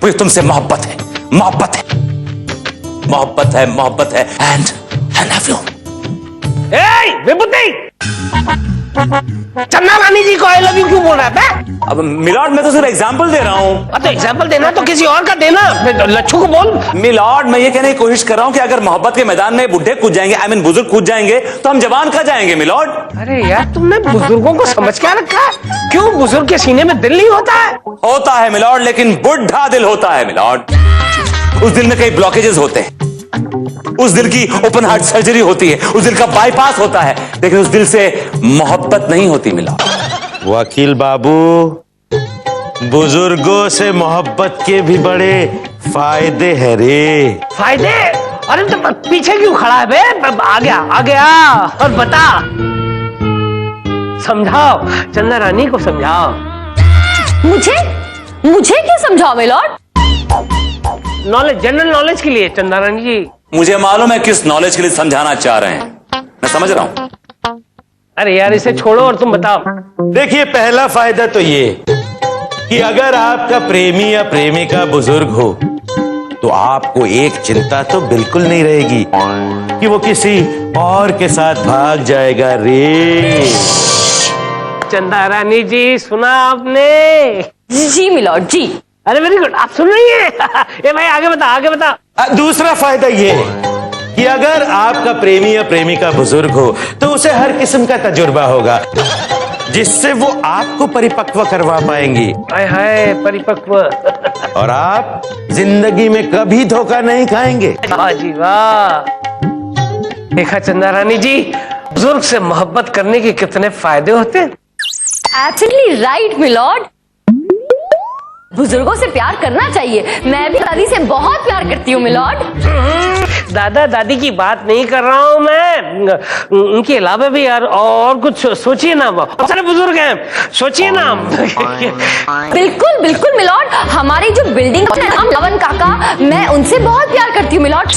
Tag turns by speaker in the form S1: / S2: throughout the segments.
S1: मुझे तुमसे मोहब्बत है, मोहब्बत है, मोहब्बत है, मोहब्बत है, एंड आई लव यू।
S2: विभूति, चन्ना रानी जी को आई लव यू क्यों बोल रहा है?
S1: अब मिलॉर्ड मैं तो सिर्फ एग्जाम्पल दे रहा हूँ।
S2: तो एग्जाम्पल देना तो किसी और का देना, लच्छू को बोल।
S1: मिलॉर्ड मैं ये कहने की कोशिश कर रहा हूँ कि अगर मोहब्बत के मैदान में बुढ़े कूद जाएंगे, आई मीन बुजुर्ग कूद जाएंगे, तो हम जवान कहाँ जाएंगे मिलॉर्ड?
S2: अरे यार तुमने बुजुर्गों को समझ क्या रखा है? क्यों बुजुर्ग के सीने में दिल नहीं होता है?
S1: होता है मिलॉर्ड, लेकिन बुढ़ा दिल होता है मिलॉर्ड। उस दिल में कई ब्लॉकेजेस होते हैं, उस दिल की ओपन हार्ट सर्जरी होती है, उस दिल का बाईपास होता है, लेकिन उस दिल से मोहब्बत नहीं होती मिलॉर्ड।
S3: वकील बाबू, बुजुर्गों से मोहब्बत के भी बड़े फायदे हैं रे।
S2: फायदे? अरे तो पीछे क्यों खड़ा है बे? आ गया और बता, समझाओ चंदा रानी को समझाओ।
S4: मुझे क्यों समझाओ मिलॉर्ड?
S2: नॉलेज, जनरल नॉलेज के लिए चंदा रानी जी।
S1: मुझे मालूम है किस नॉलेज के लिए समझाना चाह रहे हैं, मैं समझ रहा हूं।
S2: अरे यार इसे छोड़ो और तुम बताओ।
S3: देखिए, पहला फायदा तो ये कि अगर आपका प्रेमी या प्रेमिका बुजुर्ग हो तो आपको एक चिंता तो बिल्कुल नहीं रहेगी कि वो किसी और के साथ भाग जाएगा रे।
S2: चंदा रानी जी सुना आपने?
S4: जी मिलॉर्ड जी।
S2: अरे वेरी गुड, आप सुन रही हैं? ए भाई आगे बता।
S3: दूसरा फायदा ये कि अगर आपका प्रेमी या प्रेमिका बुजुर्ग हो तो उसे हर किस्म का तजुर्बा होगा जिससे वो आपको परिपक्व करवा पाएंगी।
S2: हाय हाय परिपक्व।
S3: और आप जिंदगी में कभी धोखा नहीं खाएंगे।
S2: वाह जी वाह। देखा चंदा रानी जी, बुजुर्ग से मोहब्बत करने के कितने फायदे होते हैं।
S4: एब्सोल्युटली राइट मिलॉर्ड, बुजुर्गों से प्यार करना चाहिए। मैं भी दादी से बहुत प्यार करती हूँ मिलॉर्ड।
S2: दादा दादी की बात नहीं कर रहा हूँ मैं, उनके अलावा भी यार और कुछ सोचिए ना, बहुत सारे बुजुर्ग हैं, सोचिए ना।
S4: बिल्कुल बिल्कुल मिलॉर्ड, हमारी जो बिल्डिंग है ना लवन काका, मैं उनसे बहुत प्यार करती हूँ मिलॉर्ड।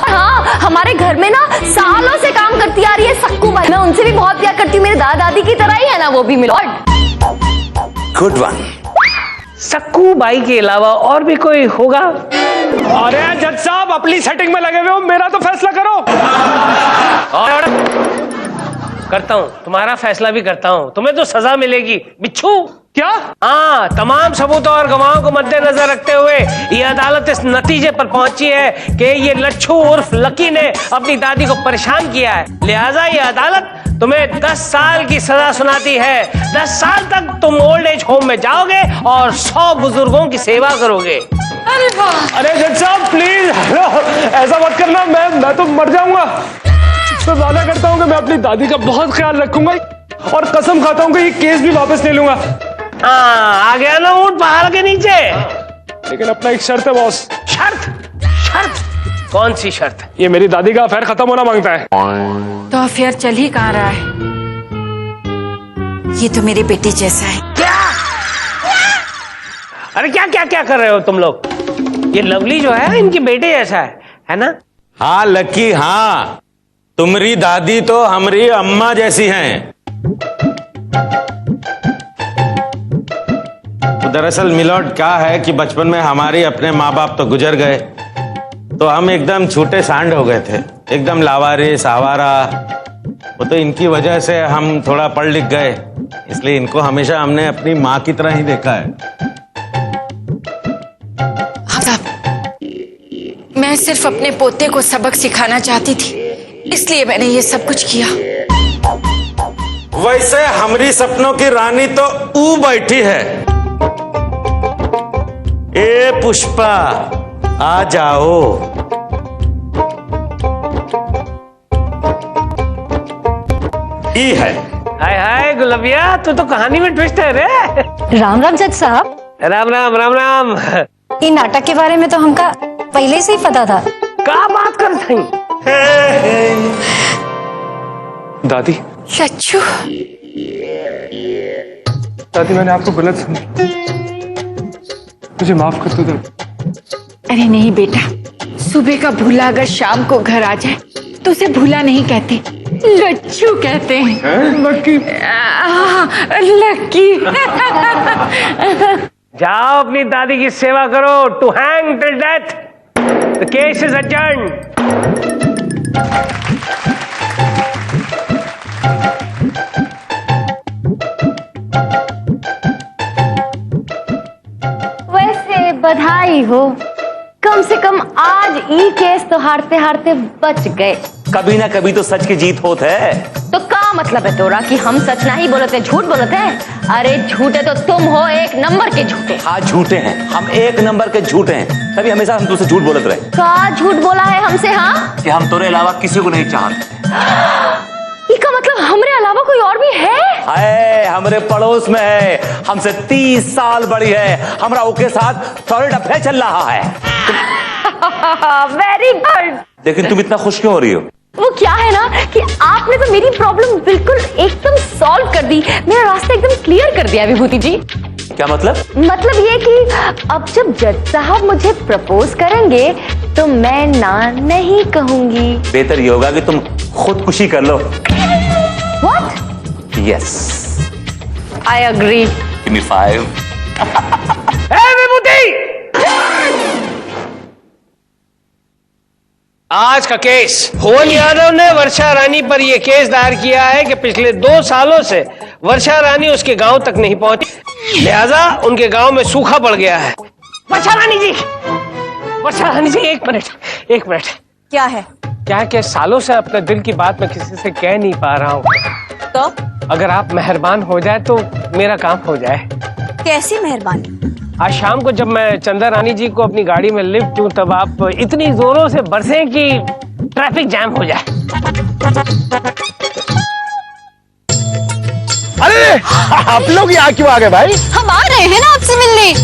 S4: हाँ, हमारे घर में ना सालों से काम करती आ रही है सक्कू बाई, मैं उनसे भी बहुत प्यार करती हूँ। मेरे दादा दादी की तरह ही है ना वो भी milord.
S1: Good one.
S2: Sakku Bai के अलावा और भी कोई होगा?
S5: अरे जज साहब अपनी सेटिंग में लगे हुए हो, मेरा तो फैसला करो।
S2: और करता हूँ, तुम्हारा फैसला भी करता हूँ। तुम्हें तो सजा मिलेगी बिच्छू।
S5: क्या?
S2: हाँ, तमाम सबूतों और गवाहों को मद्देनजर रखते हुए ये अदालत इस नतीजे पर पहुंची है कि ये लच्छू उर्फ लकी ने अपनी दादी को परेशान किया है। लिहाजा ये अदालत तुम्हें 10 साल की सजा सुनाती है। 10 साल तक तुम ओल्ड एज होम में जाओगे और 100 बुजुर्गों की सेवा करोगे।
S5: अरे जज साहब प्लीज ऐसा मत करना, मैं तो मर जाऊंगा। तो वादा करता हूँ कि मैं अपनी दादी का बहुत ख्याल रखूंगा और कसम खाता हूँ कि ये केस भी वापस ले लूंगा।
S2: हाँ, आ गया ना ऊंट पहाड़ के नीचे।
S5: लेकिन अपना एक शर्त है बॉस।
S2: शर्त? कौन सी शर्त?
S5: ये मेरी दादी का अफेयर खत्म होना मांगता है।
S6: तो अफेयर चल ही कहाँ रहा है? ये तो मेरे बेटे जैसा है।
S2: क्या? अरे क्या कर रहे हो तुम लोग? ये लवली जो है इनकी बेटे जैसा है ना?
S3: हाँ लकी, हाँ तुम्हारी दादी तो हमारी अम्मा जैसी हैं। दरअसल मिलॉर्ड क्या है कि बचपन में हमारे अपने माँ बाप तो गुजर गए, तो हम एकदम छोटे सांड हो गए थे, एकदम लावारिस आवारा। वो तो इनकी वजह से हम थोड़ा पढ़ लिख गए, इसलिए इनको हमेशा हमने अपनी माँ की तरह ही देखा है।
S6: हाँ साहब, मैं सिर्फ अपने पोते को सबक सिखाना चाहती थी, इसलिए मैंने ये सब कुछ किया।
S3: वैसे हमारी सपनों की रानी तो ऊ बैठी है। ए पुष्पा आ जाओ। ई है।
S2: हाय हाय गुलबिया, तू तो कहानी में ट्विस्ट है रे।
S4: राम राम जज साहब।
S2: राम राम।
S4: ये नाटक के बारे में तो हमका पहले से ही पता था।
S2: क्या बात करते हैं?
S5: दादी
S6: लच्छू,
S5: दादी मैंने आपको गलत समझा, मुझे माफ कर दो दादी।
S6: अरे नहीं बेटा, सुबह का भूला अगर शाम को घर आ जाए तो उसे भूला नहीं कहते, लच्छू कहते हैं।
S5: लकी?
S6: लकी।
S2: जाओ अपनी दादी की सेवा करो to hang till death. The case is adjourned.
S4: वैसे बधाई हो, कम से कम आज ई केस तो हारते हारते बच गए।
S1: कभी ना कभी तो सच की जीत होत है।
S4: तो का मतलब है तोरा कि हम सच नहीं बोलते झूठ बोलते हैं? अरे झूठे तो तुम हो, एक नंबर के झूठे।
S1: हाँ झूठे हैं हम, एक नंबर के झूठे हैं, तभी हमेशा हम तुझसे झूठ बोलते रहे।
S4: का झूठ बोला है हमसे? हाँ,
S1: कि हम तेरे अलावा किसी को नहीं चाहते।
S4: इसका मतलब हमरे अलावा कोई और भी है?
S1: है, हमरे पड़ोस में है, हमसे 30 साल बड़ी है, हमरा ओके साथ सॉलिड अफेयर चल रहा है।
S4: Very good.
S1: लेकिन तुम इतना खुश क्यों हो रही हो?
S4: वो क्या है ना कि आपने तो मेरी प्रॉब्लम बिल्कुल एकदम सॉल्व कर दी, मेरा रास्ता एकदम क्लियर कर दिया विभूति जी।
S1: क्या मतलब?
S4: मतलब ये कि अब जब जज साहब मुझे प्रपोज करेंगे तो मैं ना नहीं कहूंगी।
S1: बेहतर ये होगा कि तुम खुदकुशी कर लो।
S4: What?
S1: Yes,
S4: I agree.
S1: Give me 5।
S2: ए विभूति, आज का केस भुवन यादव ने वर्षा रानी पर यह केस दायर किया है कि पिछले 2 सालों से वर्षा रानी उसके गांव तक नहीं पहुंची, लिहाजा उनके गांव में सूखा पड़ गया है। वर्षा रानी जी, वर्षा रानी जी, एक मिनट।
S7: क्या है?
S2: क्या कि सालों से अपने दिल की बात मैं किसी से कह नहीं पा रहा हूँ,
S7: तो
S2: अगर आप मेहरबान हो जाए तो मेरा काम हो जाए।
S7: कैसी मेहरबानी?
S2: आज शाम को जब मैं चंदा रानी जी को अपनी गाड़ी में लिफ्ट दूं तब आप इतनी जोरों से बरसें कि ट्रैफिक जैम हो जाए।
S8: अरे आप लोग यहाँ क्यों आ गए भाई?
S7: हम आ रहे हैं ना आपसे मिलने।